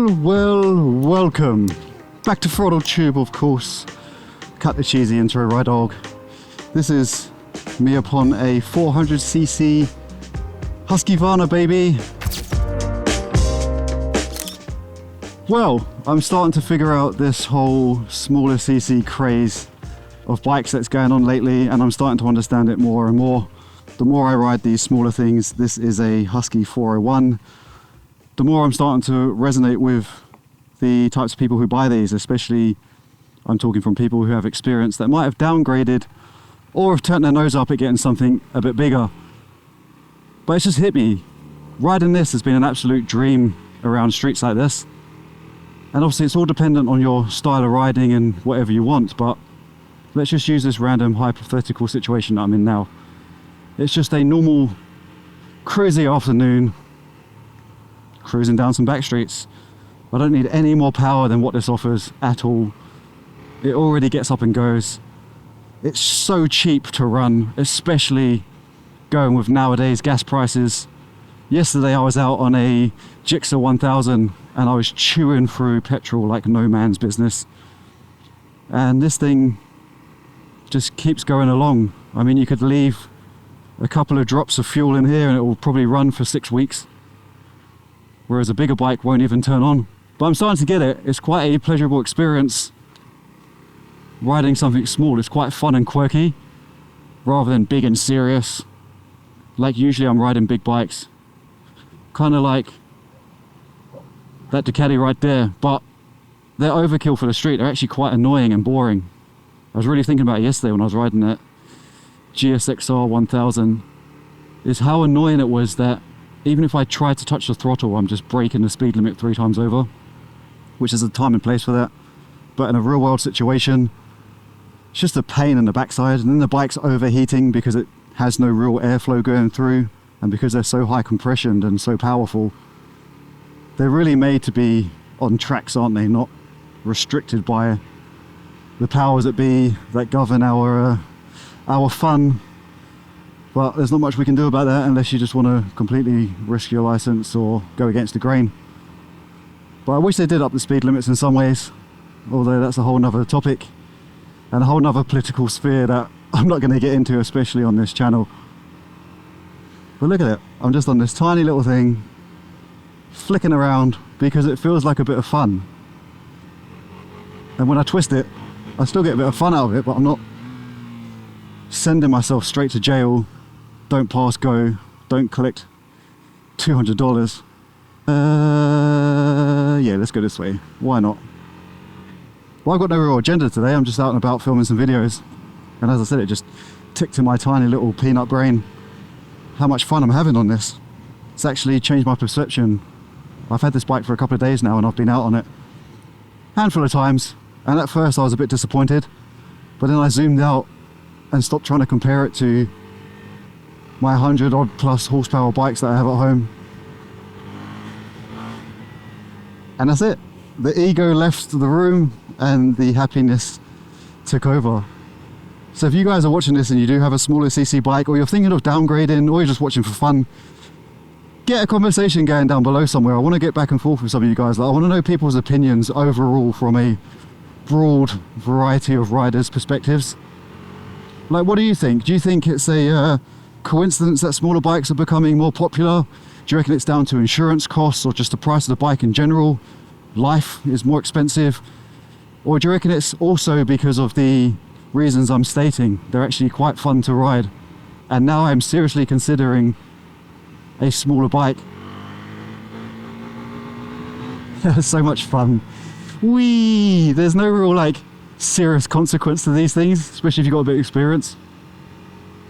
Welcome back to Throttle Tube, of course. Cut the cheesy intro, right, dog? This is me upon a 400cc Husqvarna, baby. Well, I'm starting to figure out this whole smaller cc craze of bikes that's going on lately, and I'm starting to understand it more and more. The more I ride these smaller things, this is a Husky 401, the more I'm starting to resonate with the types of people who buy these, especially I'm talking from people who have experience that might have downgraded or have turned their nose up at getting something a bit bigger. But it's just hit me. Riding this has been an absolute dream around streets like this. And obviously it's all dependent on your style of riding and whatever you want, but let's just use this random hypothetical situation that I'm in now. It's just a normal cruisy afternoon, cruising down some back streets. I don't need any more power than what this offers at all. It already gets up and goes. It's so cheap to run, especially going with nowadays gas prices. Yesterday I was out on a Gixxer 1000 and I was chewing through petrol like no man's business. And this thing just keeps going along. I mean, you could leave a couple of drops of fuel in here and it will probably run for 6 weeks. Whereas a bigger bike won't even turn on. But I'm starting to get it. It's quite a pleasurable experience riding something small. It's quite fun and quirky rather than big and serious. Like usually I'm riding big bikes. Kind of like that Ducati right there, but they're overkill for the street. They're actually quite annoying and boring. I was really thinking about it yesterday when I was riding that GSXR 1000, is how annoying it was that even if I tried to touch the throttle, I'm just breaking the speed limit 3 times over, which is a time and place for that. But in a real world situation, it's just a pain in the backside, and then the bike's overheating because it has no real airflow going through, and because they're so high compressioned and so powerful. They're really made to be on tracks, aren't they? Not restricted by the powers that be that govern our fun. But there's not much we can do about that unless you just want to completely risk your license or go against the grain. But I wish they did up the speed limits in some ways, although that's a whole nother topic and a whole nother political sphere that I'm not going to get into, especially on this channel. But look at it, I'm just on this tiny little thing flicking around because it feels like a bit of fun. And when I twist it, I still get a bit of fun out of it, but I'm not sending myself straight to jail. Don't pass go, don't collect $200. Yeah, let's go this way. Why not? Well, I've got no real agenda today. I'm just out and about filming some videos. And as I said, it just ticked in my tiny little peanut brain how much fun I'm having on this. It's actually changed my perception. I've had this bike for a couple of days now and I've been out on it a handful of times. And at first I was a bit disappointed, but then I zoomed out and stopped trying to compare it to my 100 odd plus horsepower bikes that I have at home. And that's it. The ego left the room and the happiness took over. So if you guys are watching this and you do have a smaller CC bike, or you're thinking of downgrading, or you're just watching for fun, get a conversation going down below somewhere. I want to get back and forth with some of you guys. Like, I want to know people's opinions overall from a broad variety of riders' perspectives. Like, what do you think? Do you think it's a coincidence that smaller bikes are becoming more popular? Do you reckon it's down to insurance costs or just the price of the bike in general? Life is more expensive? Or do you reckon it's also because of the reasons I'm stating? They're actually quite fun to ride. And now I'm seriously considering a smaller bike. So much fun. Whee! There's no real like serious consequence to these things, especially if you've got a bit of experience,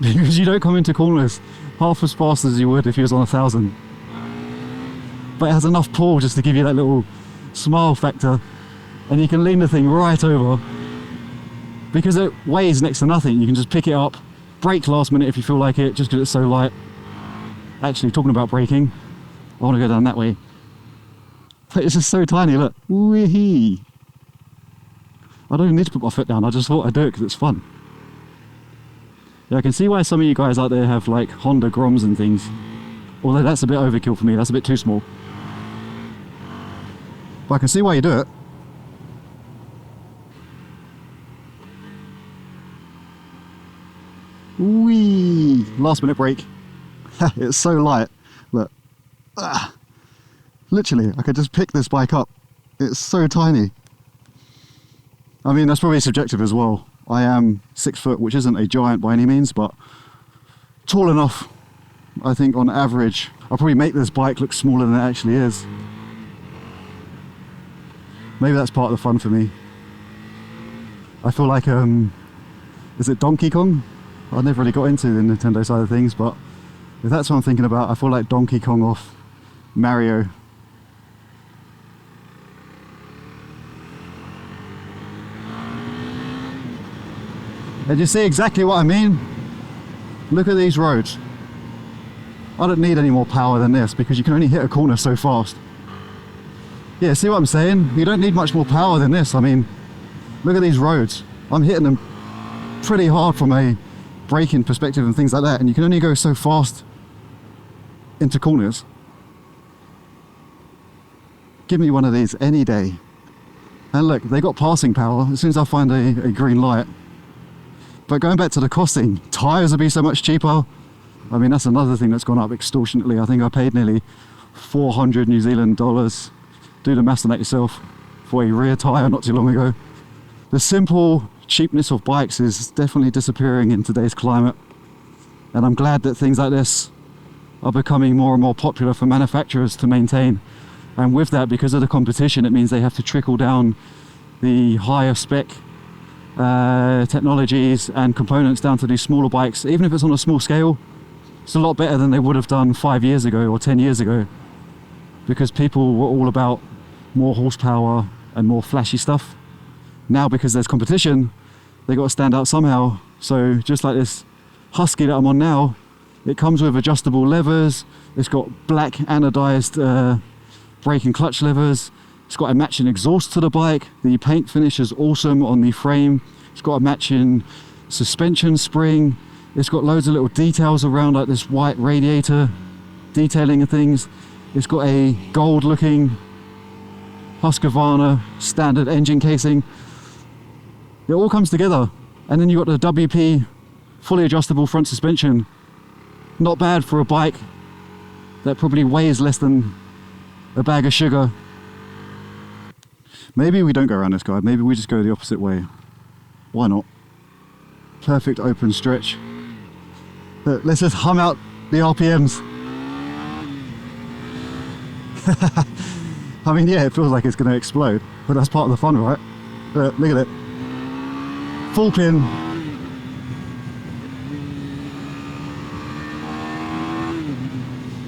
because you don't come into corners half as fast as you would if you was on 1000. But it has enough pull just to give you that little smile factor, and you can lean the thing right over because it weighs next to nothing. You can just pick it up, brake last minute if you feel like it, just because it's so light. Actually, talking about braking, I want to go down that way. But it's just so tiny, look. Wee-hee. I don't even need to put my foot down, I just thought I'd do it because it's fun. Yeah, I can see why some of you guys out there have like Honda Groms and things. Although that's a bit overkill for me, that's a bit too small. But I can see why you do it. Whee! Last minute brake. It's so light. Look. Literally, I could just pick this bike up. It's so tiny. I mean, that's probably subjective as well. I am 6 foot, which isn't a giant by any means, but tall enough. I think on average, I'll probably make this bike look smaller than it actually is. Maybe that's part of the fun for me. I feel like, is it Donkey Kong? I never really got into the Nintendo side of things, but if that's what I'm thinking about, I feel like Donkey Kong off Mario. And you see exactly what I mean? Look at these roads. I don't need any more power than this because you can only hit a corner so fast. Yeah, see what I'm saying? You don't need much more power than this. I mean, look at these roads. I'm hitting them pretty hard from a braking perspective and things like that, and you can only go so fast into corners. Give me one of these any day. And look, they got passing power as soon as I find a green light. But going back to the costing, tyres will be so much cheaper. I mean, that's another thing that's gone up extortionately. I think I paid nearly 400 New Zealand dollars. Do the maths on that yourself, for a rear tyre not too long ago. The simple cheapness of bikes is definitely disappearing in today's climate. And I'm glad that things like this are becoming more and more popular for manufacturers to maintain. And with that, because of the competition, it means they have to trickle down the higher spec technologies and components down to these smaller bikes. Even if it's on a small scale, it's a lot better than they would have done 5 years ago or 10 years ago, because people were all about more horsepower and more flashy stuff. Now, because there's competition, they got to stand out somehow. So just like this Husky that I'm on now, it comes with adjustable levers. It's got black anodized brake and clutch levers. It's got a matching exhaust to the bike. The paint finish is awesome on the frame. It's got a matching suspension spring. It's got loads of little details around, like this white radiator detailing and things. It's got a gold looking Husqvarna standard engine casing. It all comes together. And then you've got the WP fully adjustable front suspension. Not bad for a bike that probably weighs less than a bag of sugar. Maybe we don't go around this guy, maybe we just go the opposite way. Why not? Perfect open stretch. Look, let's just hum out the RPMs. I mean, yeah, it feels like it's going to explode, but that's part of the fun, right? Look at it. Full pin.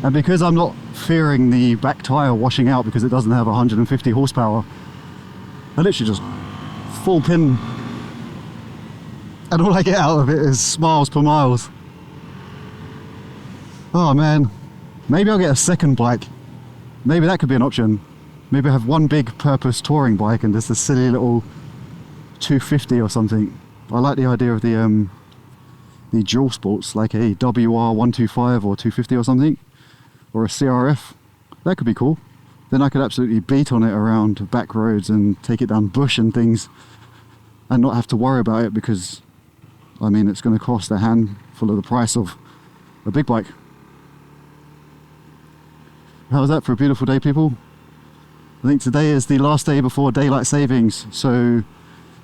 And because I'm not fearing the back tyre washing out because it doesn't have 150 horsepower, I literally just full pin, and all I get out of it is miles per miles. Oh man, maybe I'll get a second bike. Maybe that could be an option. Maybe I have one big purpose touring bike and just a silly little 250 or something. I like the idea of the dual sports, like a WR125 or 250 or something, or a CRF. That could be cool. Then I could absolutely beat on it around back roads and take it down bush and things and not have to worry about it, because I mean, it's going to cost a handful of the price of a big bike. How's that for a beautiful day, people? I think today is the last day before daylight savings, so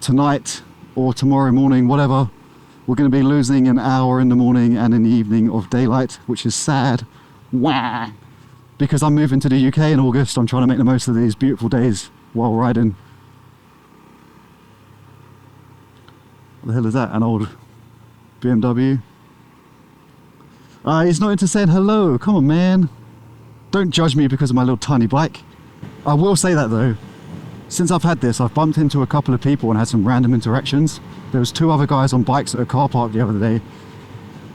tonight or tomorrow morning, whatever, we're going to be losing an hour in the morning and in the evening of daylight, which is sad. Wah! Because I'm moving to the UK in August, I'm trying to make the most of these beautiful days while riding. What the hell is that? An old BMW? He's not into saying hello. Come on, man. Don't judge me because of my little tiny bike. I will say that though, since I've had this, I've bumped into a couple of people and had some random interactions. There was 2 other guys on bikes at a car park the other day.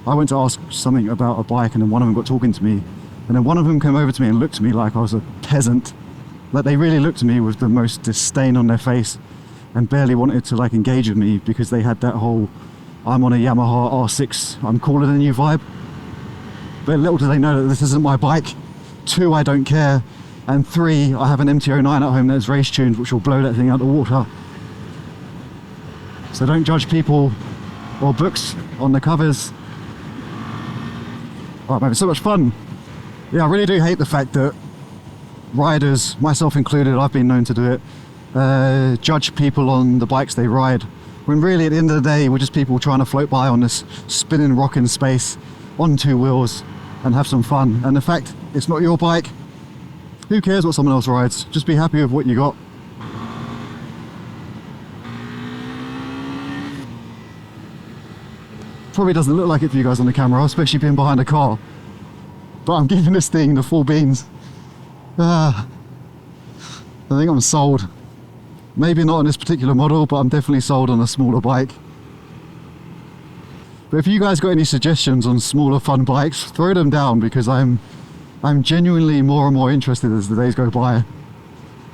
I went to ask something about a bike and then one of them got talking to me. And then one of them came over to me and looked at me like I was a peasant. Like they really looked at me with the most disdain on their face and barely wanted to like engage with me because they had that whole I'm on a Yamaha R6, I'm cooler than you vibe. But little do they know that this isn't my bike. 2, I don't care. And 3, I have an MT-09 at home that's race tuned, which will blow that thing out of the water. So don't judge people or books on the covers. Oh, I'm having so much fun. Yeah, I really do hate the fact that riders, myself included, I've been known to do it, judge people on the bikes they ride, when really at the end of the day we're just people trying to float by on this spinning rock in space on 2 wheels and have some fun. And the fact it's not your bike, who cares what someone else rides? Just be happy with what you got. Probably doesn't look like it for you guys on the camera, especially being behind a car, but I'm giving this thing the full beans. I think I'm sold. Maybe not on this particular model, but I'm definitely sold on a smaller bike. But if you guys got any suggestions on smaller fun bikes, throw them down, because I'm genuinely more and more interested as the days go by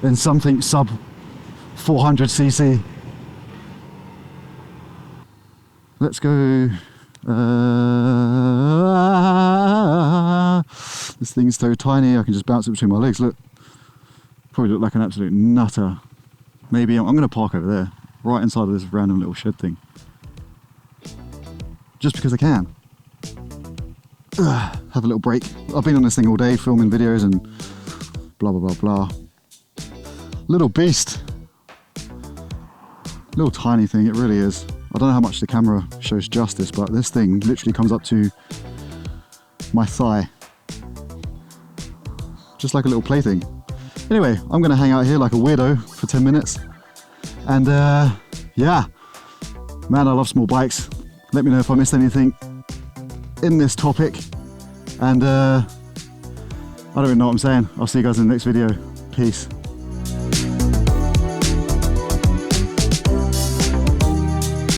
in something sub 400cc. Let's go. This thing's so tiny I can just bounce it between my legs. Look, probably look like an absolute nutter. Maybe I'm going to park over there, right inside of this random little shed thing, just because I can. Have a little break. I've been on this thing all day filming videos and blah blah blah blah. Little beast, little tiny thing, it really is. I don't know how much the camera shows justice, but this thing literally comes up to my thigh, just like a little plaything. Anyway, I'm going to hang out here like a weirdo for 10 minutes. And yeah, man, I love small bikes. Let me know if I missed anything in this topic. And I don't even know what I'm saying. I'll see you guys in the next video. Peace.